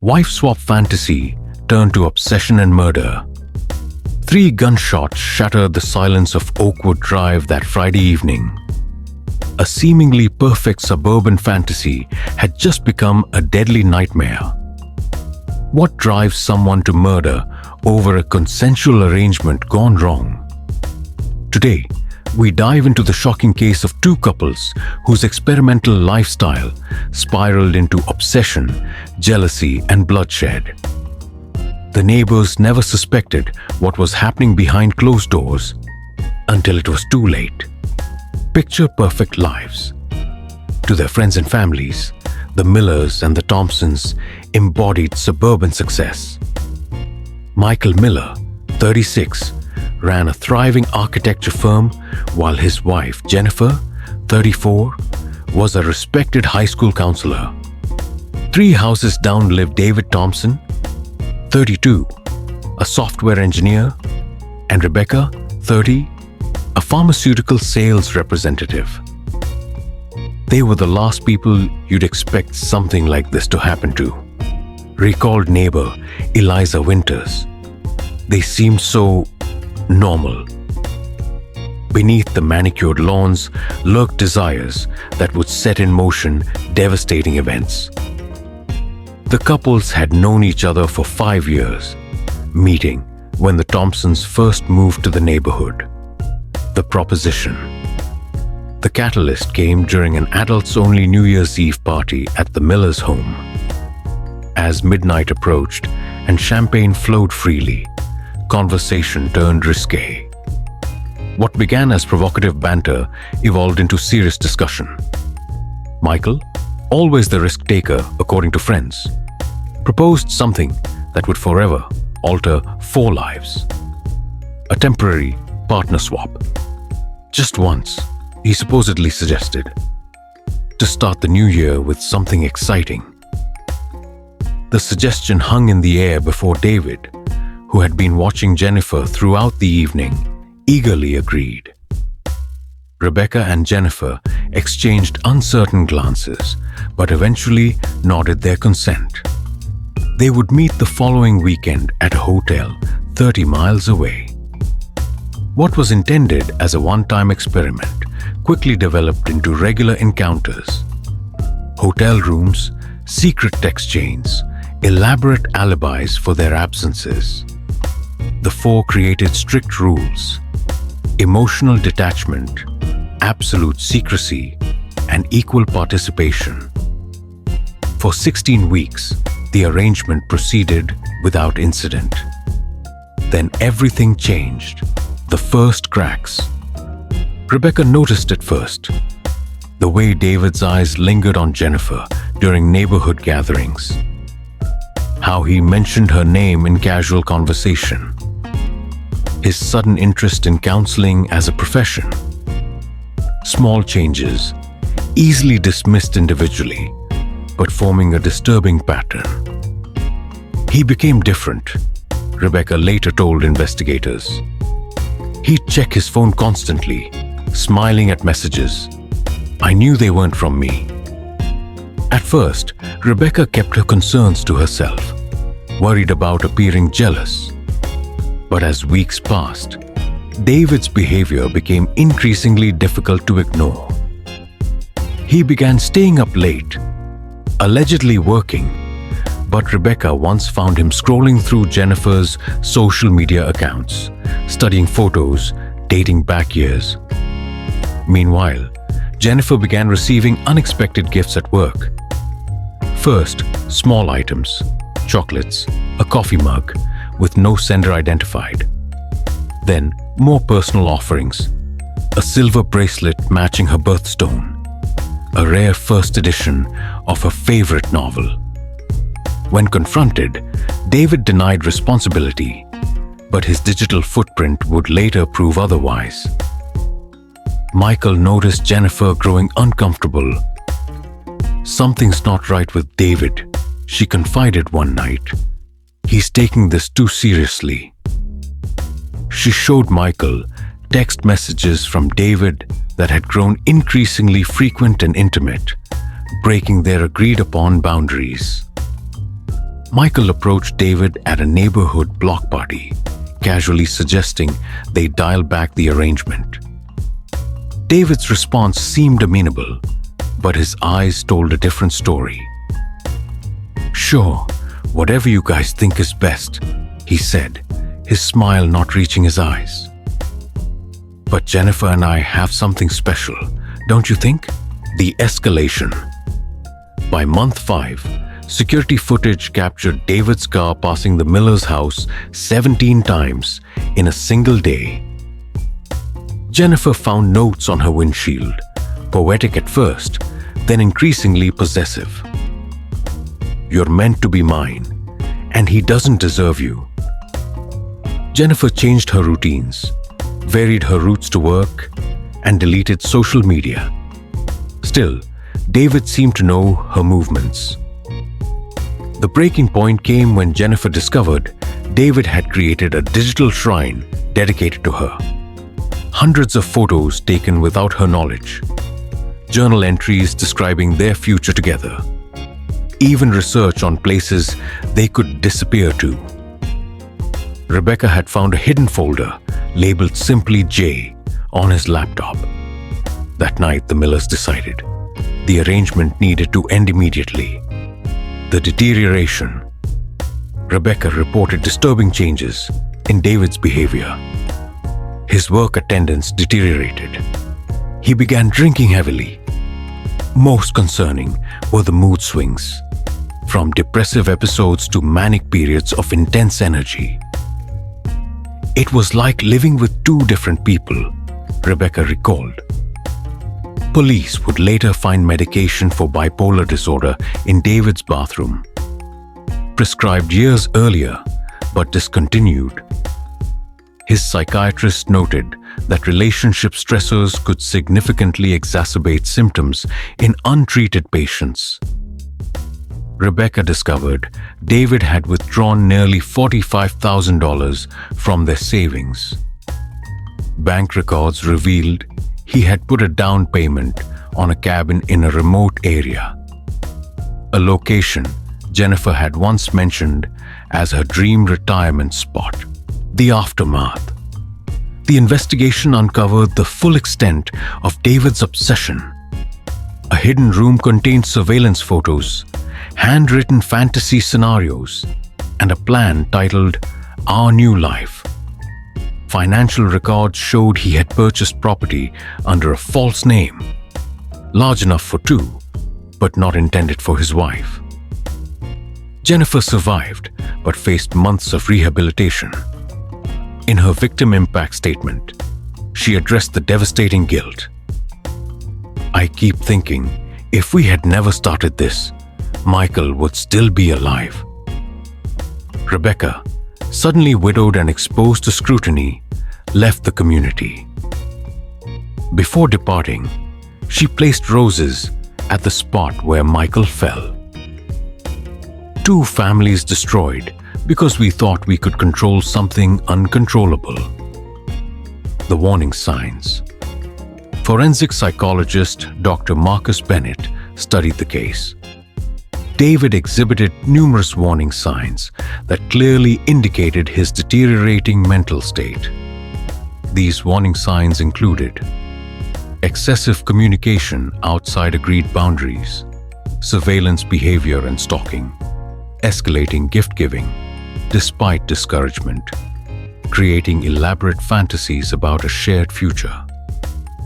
Wife swap fantasy turned to obsession and murder. Three gunshots shattered the silence of Oakwood Drive that Friday evening. A seemingly perfect suburban fantasy had just become a deadly nightmare. What drives someone to murder over a consensual arrangement gone wrong? Today, we dive into the shocking case of two couples whose experimental lifestyle spiraled into obsession, jealousy, and bloodshed. The neighbors never suspected what was happening behind closed doors until it was too late. Picture perfect lives. To their friends and families, the Millers and the Thompsons embodied suburban success. Michael Miller, 36, ran a thriving architecture firm, while his wife, Jennifer, 34, was a respected high school counselor. 3 houses down lived David Thompson, 32, a software engineer, and Rebecca, 30, a pharmaceutical sales representative. They were the last people you'd expect something like this to happen to, recalled neighbor Eliza Winters. They seemed so normal. Beneath the manicured lawns lurked desires that would set in motion devastating events. The couples had known each other for 5 years, meeting when the Thompsons first moved to the neighborhood. The proposition. The catalyst came during an adults-only New Year's Eve party at the Millers' home. As midnight approached and champagne flowed freely, conversation turned risque. What began as provocative banter evolved into serious discussion. Michael, always the risk taker according to friends, proposed something that would forever alter 4 lives. A temporary partner swap. Just once, he supposedly suggested, to start the new year with something exciting. The suggestion hung in the air before David, who had been watching Jennifer throughout the evening, eagerly agreed. Rebecca and Jennifer exchanged uncertain glances, but eventually nodded their consent. They would meet the following weekend at a hotel 30 miles away. What was intended as a one-time experiment quickly developed into regular encounters. Hotel rooms, secret text chains, elaborate alibis for their absences. The 4 created strict rules: emotional detachment, absolute secrecy, and equal participation. For 16 weeks, the arrangement proceeded without incident. Then everything changed. The first cracks. Rebecca noticed it first. The way David's eyes lingered on Jennifer during neighborhood gatherings. How he mentioned her name in casual conversation. His sudden interest in counseling as a profession. Small changes, easily dismissed individually, but forming a disturbing pattern. He became different, Rebecca later told investigators. He'd check his phone constantly, smiling at messages. I knew they weren't from me. At first, Rebecca kept her concerns to herself, worried about appearing jealous. But as weeks passed, David's behavior became increasingly difficult to ignore. He began staying up late, allegedly working, but Rebecca once found him scrolling through Jennifer's social media accounts, studying photos dating back years. Meanwhile, Jennifer began receiving unexpected gifts at work. First, small items, chocolates, a coffee mug with no sender identified. Then, more personal offerings, a silver bracelet matching her birthstone, a rare first edition of her favorite novel. When confronted, David denied responsibility, but his digital footprint would later prove otherwise. Michael noticed Jennifer growing uncomfortable. Something's not right with David, she confided one night. He's taking this too seriously. She showed Michael text messages from David that had grown increasingly frequent and intimate, breaking their agreed-upon boundaries. Michael approached David at a neighborhood block party, casually suggesting they dial back the arrangement. David's response seemed amenable, but his eyes told a different story. "Sure, whatever you guys think is best," he said, his smile not reaching his eyes. "But Jennifer and I have something special, don't you think?" The escalation. By month 5, security footage captured David's car passing the Miller's house 17 times in a single day. Jennifer found notes on her windshield, poetic at first, then increasingly possessive. "You're meant to be mine, and he doesn't deserve you." Jennifer changed her routines, varied her routes to work, and deleted social media. Still, David seemed to know her movements. The breaking point came when Jennifer discovered David had created a digital shrine dedicated to her. Hundreds of photos taken without her knowledge, journal entries describing their future together, even research on places they could disappear to. Rebecca had found a hidden folder labeled simply J on his laptop. That night, the Millers decided the arrangement needed to end immediately. The deterioration. Rebecca reported disturbing changes in David's behavior. His work attendance deteriorated. He began drinking heavily. Most concerning were the mood swings, from depressive episodes to manic periods of intense energy. It was like living with two different people, Rebecca recalled. Police would later find medication for bipolar disorder in David's bathroom, prescribed years earlier but discontinued. His psychiatrist noted that relationship stressors could significantly exacerbate symptoms in untreated patients. Rebecca discovered David had withdrawn nearly $45,000 from their savings. Bank records revealed he had put a down payment on a cabin in a remote area, a location Jennifer had once mentioned as her dream retirement spot. The aftermath. The investigation uncovered the full extent of David's obsession. A hidden room contained surveillance photos, handwritten fantasy scenarios, and a plan titled Our New Life. Financial records showed he had purchased property under a false name, large enough for two, but not intended for his wife. Jennifer survived, but faced months of rehabilitation. In her victim impact statement, she addressed the devastating guilt. "I keep thinking, if we had never started this, Michael would still be alive." Rebecca, suddenly widowed and exposed to scrutiny, left the community. Before departing, she placed roses at the spot where Michael fell. Two families destroyed because we thought we could control something uncontrollable. The warning signs. Forensic psychologist Dr. Marcus Bennett studied the case. David exhibited numerous warning signs that clearly indicated his deteriorating mental state. These warning signs included excessive communication outside agreed boundaries, surveillance behavior and stalking, escalating gift-giving despite discouragement, creating elaborate fantasies about a shared future,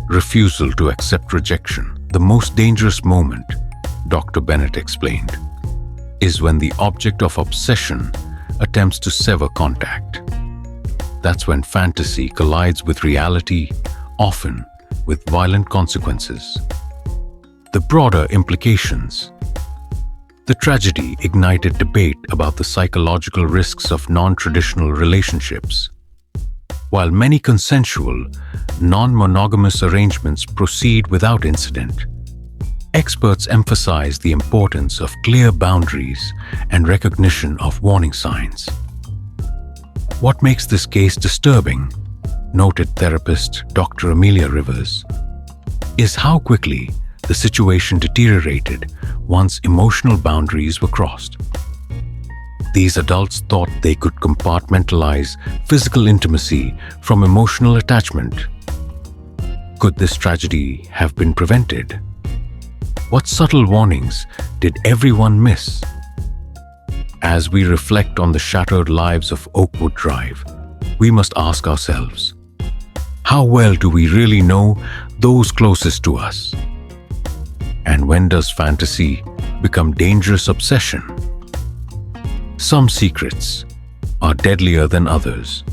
refusal to accept rejection. The most dangerous moment, Dr. Bennett explained, is when the object of obsession attempts to sever contact. That's when fantasy collides with reality, often with violent consequences. The broader implications. The tragedy ignited debate about the psychological risks of non-traditional relationships. While many consensual, non-monogamous arrangements proceed without incident, experts emphasize the importance of clear boundaries and recognition of warning signs. What makes this case disturbing, noted therapist Dr. Amelia Rivers, is how quickly the situation deteriorated once emotional boundaries were crossed. These adults thought they could compartmentalize physical intimacy from emotional attachment. Could this tragedy have been prevented? What subtle warnings did everyone miss? As we reflect on the shattered lives of Oakwood Drive, we must ask ourselves, how well do we really know those closest to us? And when does fantasy become dangerous obsession? Some secrets are deadlier than others.